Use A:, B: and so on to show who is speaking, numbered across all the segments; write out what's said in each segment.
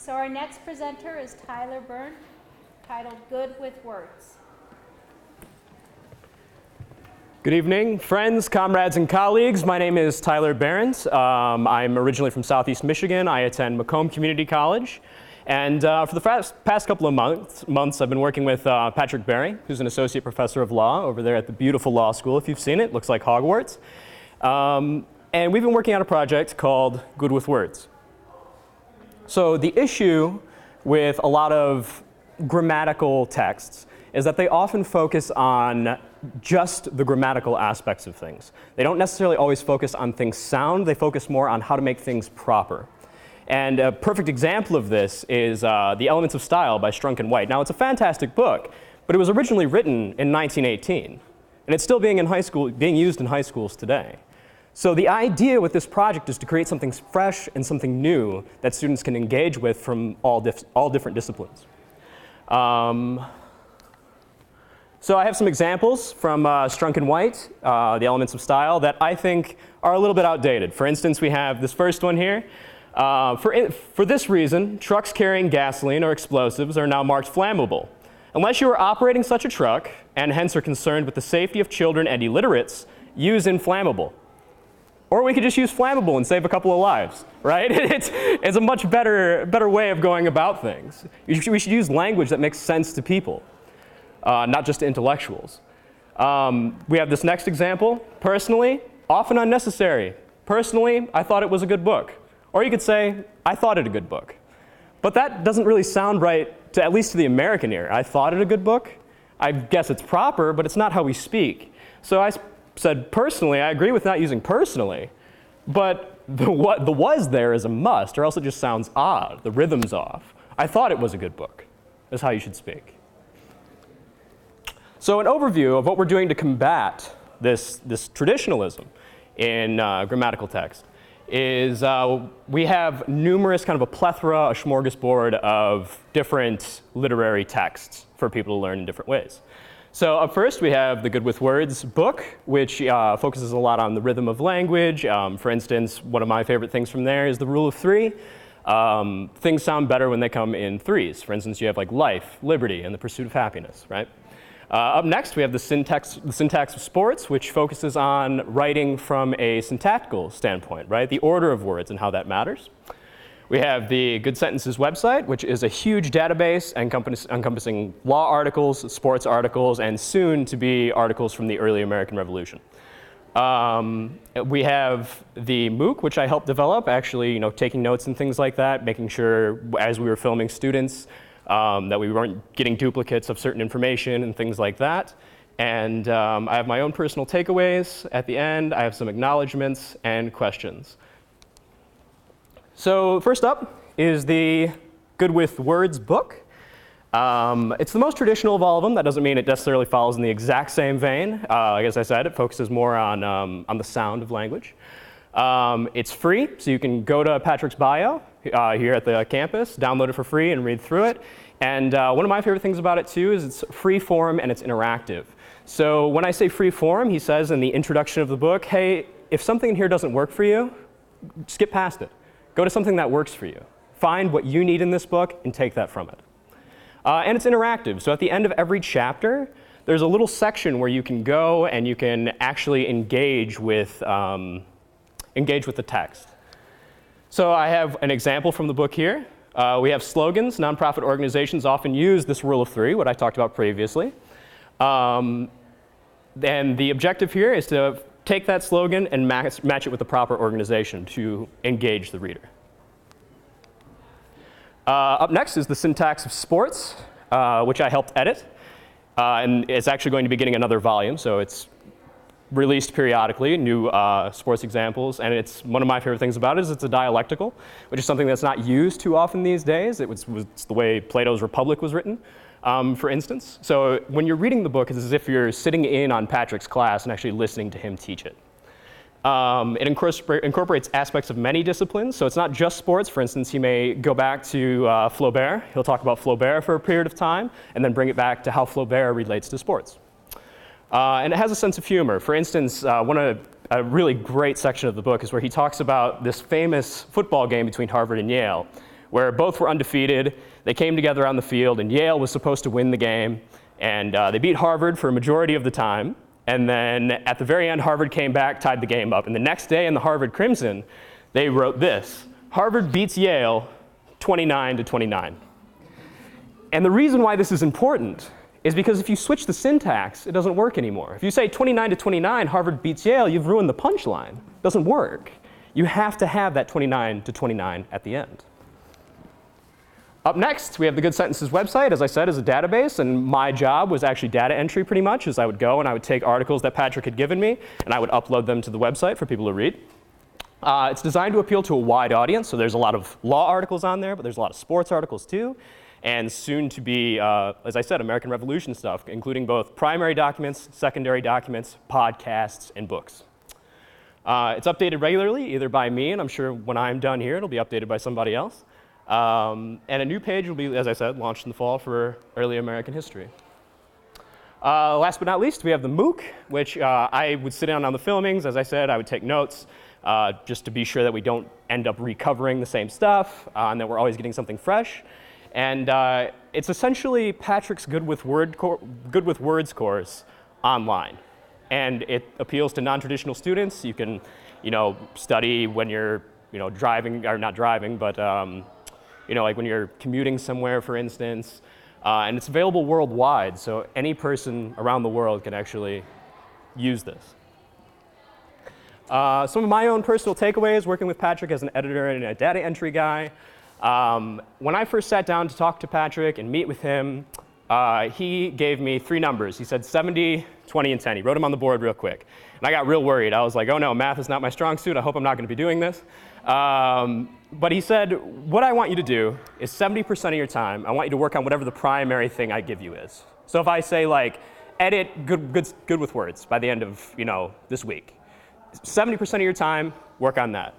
A: So our next presenter is Tyler Berndt, titled Good with Words.
B: Good evening, friends, comrades, and colleagues. My name is Tyler Berndt. I'm originally from Southeast Michigan. I attend Macomb Community College. And for the past couple of months, I've been working with Patrick Berry, who's an associate professor of law over there at the beautiful law school. If you've seen it, looks like Hogwarts. And we've been working on a project called Good with Words. So the issue with a lot of grammatical texts is that they often focus on just the grammatical aspects of things. They don't necessarily always focus on things sound, they focus more on how to make things proper. And a perfect example of this is The Elements of Style by Strunk and White. Now, it's a fantastic book, but it was originally written in 1918, and it's still being used in high schools today. So the idea with this project is to create something fresh and something new that students can engage with from all different disciplines. So I have some examples from Strunk and White, The Elements of Style, that I think are a little bit outdated. For instance, we have this first one here. For this reason, trucks carrying gasoline or explosives are now marked flammable. Unless you are operating such a truck, and hence are concerned with the safety of children and illiterates, use inflammable. Or we could just use flammable and save a couple of lives, right? It's a much better way of going about things. We should use language that makes sense to people, not just to intellectuals. We have this next example. Personally, often unnecessary. Personally, I thought it was a good book. Or you could say, I thought it a good book. But that doesn't really sound right, at least to the American ear. I thought it a good book. I guess it's proper, but it's not how we speak. So I said, personally, I agree with not using personally, but the was there is a must, or else it just sounds odd. The rhythm's off. I thought it was a good book, is how you should speak. So an overview of what we're doing to combat this traditionalism in grammatical text is we have numerous, kind of a plethora, a smorgasbord of different literary texts for people to learn in different ways. So up first, we have the Good with Words book, which focuses a lot on the rhythm of language. For instance, one of my favorite things from there is the rule of three. Things sound better when they come in threes. For instance, you have like life, liberty, and the pursuit of happiness, right? Up next, we have the syntax of sports, which focuses on writing from a syntactical standpoint, right? The order of words and how that matters. We have the Good Sentences website, which is a huge database encompassing law articles, sports articles, and soon to be articles from the early American Revolution. We have the MOOC, which I helped develop, actually, taking notes and things like that, making sure as we were filming students that we weren't getting duplicates of certain information and things like that. And I have my own personal takeaways at the end. I have some acknowledgments and questions. So first up is the Good with Words book. It's the most traditional of all of them. That doesn't mean it necessarily follows in the exact same vein. As I said, it focuses more on the sound of language. It's free, so you can go to Patrick's bio here at the campus, download it for free, and read through it. And one of my favorite things about it, too, is it's free form and it's interactive. So when I say free form, he says in the introduction of the book, hey, if something in here doesn't work for you, skip past it. Go to something that works for you. Find what you need in this book and take that from it. And it's interactive. So at the end of every chapter, there's a little section where you can go and you can actually engage with the text. So I have an example from the book here. We have slogans. Nonprofit organizations often use this rule of three, what I talked about previously. And the objective here is to take that slogan and match it with the proper organization to engage the reader. Up next is the syntax of sports, which I helped edit. And it's actually going to be getting another volume, so it's released periodically, new sports examples. And it's one of my favorite things about it is it's a dialectical, which is something that's not used too often these days. It's the way Plato's Republic was written, for instance. So when you're reading the book, it's as if you're sitting in on Patrick's class and actually listening to him teach it. It incorporates aspects of many disciplines, so it's not just sports. For instance, he may go back to Flaubert. He'll talk about Flaubert for a period of time, and then bring it back to how Flaubert relates to sports. And it has a sense of humor. For instance, a really great section of the book is where he talks about this famous football game between Harvard and Yale, where both were undefeated. They came together on the field, and Yale was supposed to win the game. And they beat Harvard for a majority of the time. And then at the very end, Harvard came back, tied the game up. And the next day in the Harvard Crimson, they wrote this: Harvard beats Yale 29-29. And the reason why this is important is because if you switch the syntax, it doesn't work anymore. If you say 29-29, Harvard beats Yale, you've ruined the punchline. It doesn't work. You have to have that 29-29 at the end. Up next, we have the Good Sentences website, as I said, as a database, and my job was actually data entry pretty much, as I would go and I would take articles that Patrick had given me, and I would upload them to the website for people to read. It's designed to appeal to a wide audience, so there's a lot of law articles on there, but there's a lot of sports articles too, and soon to be, as I said, American Revolution stuff, including both primary documents, secondary documents, podcasts, and books. It's updated regularly, either by me, and I'm sure when I'm done here, it'll be updated by somebody else. And a new page will be, as I said, launched in the fall for early American history. Last but not least, we have the MOOC, which I would sit in on the filmings. As I said, I would take notes just to be sure that we don't end up recovering the same stuff and that we're always getting something fresh. And it's essentially Patrick's Good with Words course online. And it appeals to non-traditional students. You can, study when you're, driving, or not driving, but like when you're commuting somewhere, for instance. And it's available worldwide, so any person around the world can actually use this. Some of my own personal takeaways working with Patrick as an editor and a data entry guy. When I first sat down to talk to Patrick and meet with him, he gave me 3 numbers. He said 70, 20, and 10. He wrote them on the board real quick. And I got real worried. I was like, oh no, math is not my strong suit. I hope I'm not going to be doing this. But he said, what I want you to do is 70% of your time, I want you to work on whatever the primary thing I give you is. So if I say, like, edit good with words by the end of this week, 70% of your time, work on that.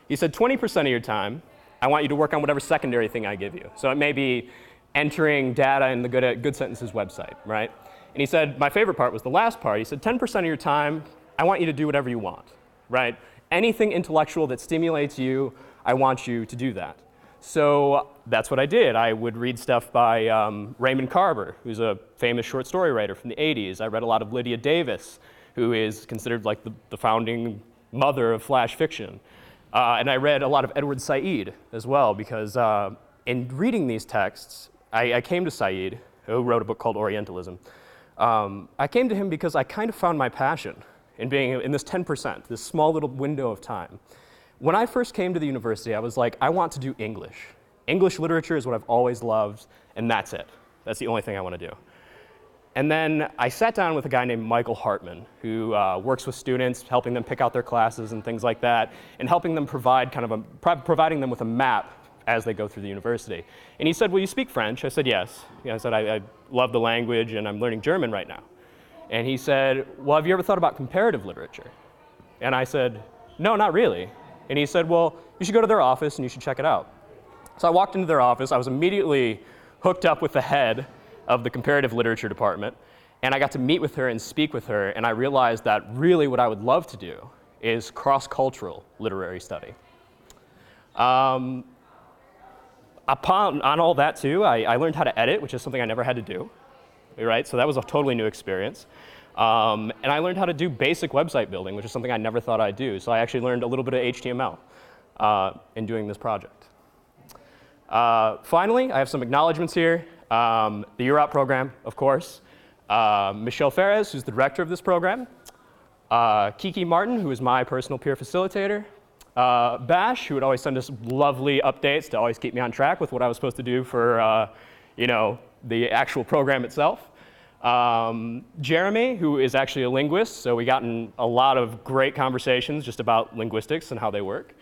B: He said 20% of your time, I want you to work on whatever secondary thing I give you. So it may be entering data in the Good Sentences website, right? And he said, my favorite part was the last part. He said 10% of your time, I want you to do whatever you want, right? Anything intellectual that stimulates you, I want you to do that. So that's what I did. I would read stuff by Raymond Carver, who's a famous short story writer from the 80s. I read a lot of Lydia Davis, who is considered like the founding mother of flash fiction. And I read a lot of Edward Said as well, because in reading these texts, I came to Said, who wrote a book called Orientalism. I came to him because I kind of found my passion in being in this 10%, this small little window of time. When I first came to the university, I was like, I want to do English. English literature is what I've always loved, and that's it. That's the only thing I want to do. And then I sat down with a guy named Michael Hartman, who works with students, helping them pick out their classes and things like that, and helping them provide providing them with a map as they go through the university. And he said, well, you speak French? I said, yes. I said, I love the language, and I'm learning German right now. And he said, well, have you ever thought about comparative literature? And I said, no, not really. And he said, well, you should go to their office and you should check it out. So I walked into their office. I was immediately hooked up with the head of the comparative literature department, and I got to meet with her and speak with her, and I realized that really what I would love to do is cross-cultural literary study. On all that too, I learned how to edit, which is something I never had to do, right? So that was a totally new experience. And I learned how to do basic website building, which is something I never thought I'd do. So I actually learned a little bit of HTML in doing this project. Finally, I have some acknowledgments here. The UROP program, of course. Michelle Ferres, who's the director of this program. Kiki Martin, who is my personal peer facilitator. Bash, who would always send us lovely updates to always keep me on track with what I was supposed to do for the actual program itself. Jeremy, who is actually a linguist, so we got in a lot of great conversations just about linguistics and how they work.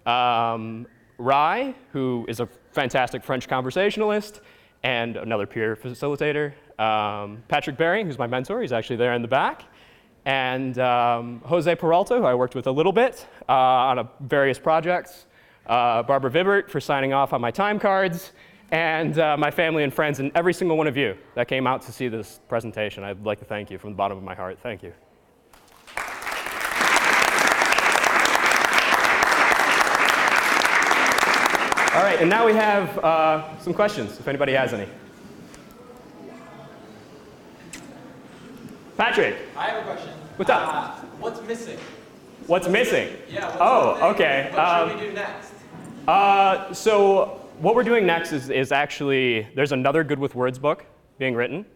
B: Rai, who is a fantastic French conversationalist and another peer facilitator. Patrick Berry, who's my mentor, he's actually there in the back. And Jose Peralta, who I worked with a little bit on various projects. Barbara Vibert for signing off on my time cards. And my family and friends, and every single one of you that came out to see this presentation. I'd like to thank you from the bottom of my heart. Thank you. All right, and now we have some questions, if anybody has any. Patrick.
C: I have a question.
B: What's up?
C: What's missing?
B: What's missing?
C: Yeah. What's
B: Oh, okay.
C: What should we do next?
B: So what we're doing next is actually, there's another Good with Words book being written.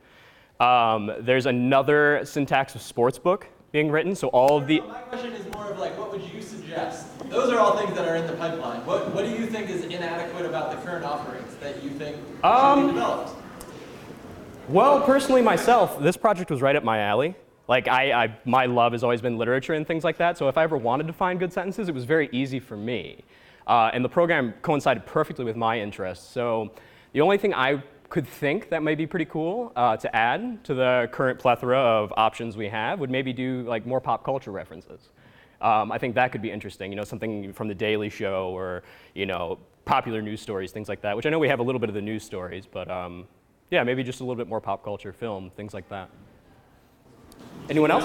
B: There's another syntax of sports book being written. So all of the...
C: My question is more of like, what would you suggest? Those are all things that are in the pipeline. What do you think is inadequate about the current offerings that you think should be developed?
B: Well, personally myself, this project was right up my alley. Like, my love has always been literature and things like that, so if I ever wanted to find good sentences, it was very easy for me. And the program coincided perfectly with my interests, so the only thing I could think that may be pretty cool to add to the current plethora of options we have would maybe do like more pop culture references. I think that could be interesting, you know, something from The Daily Show or, you know, popular news stories, things like that, which I know we have a little bit of the news stories, but yeah, maybe just a little bit more pop culture, film, things like that. Anyone else?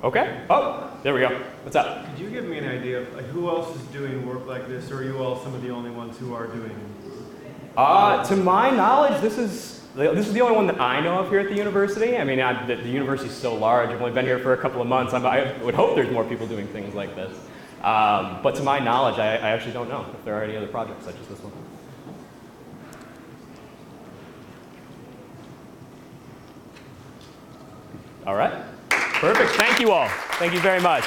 B: Okay. Oh, there we go. What's up?
D: Could you give me an idea of like, who else is doing work like this, or are you all some of the only ones who are doing it?
B: To my knowledge, this is the only one that I know of here at the university. I mean, the university is so large. I've only been here for a couple of months. I would hope there's more people doing things like this. But to my knowledge, I actually don't know if there are any other projects such as this one. All right. Perfect. Thank you all. Thank you very much.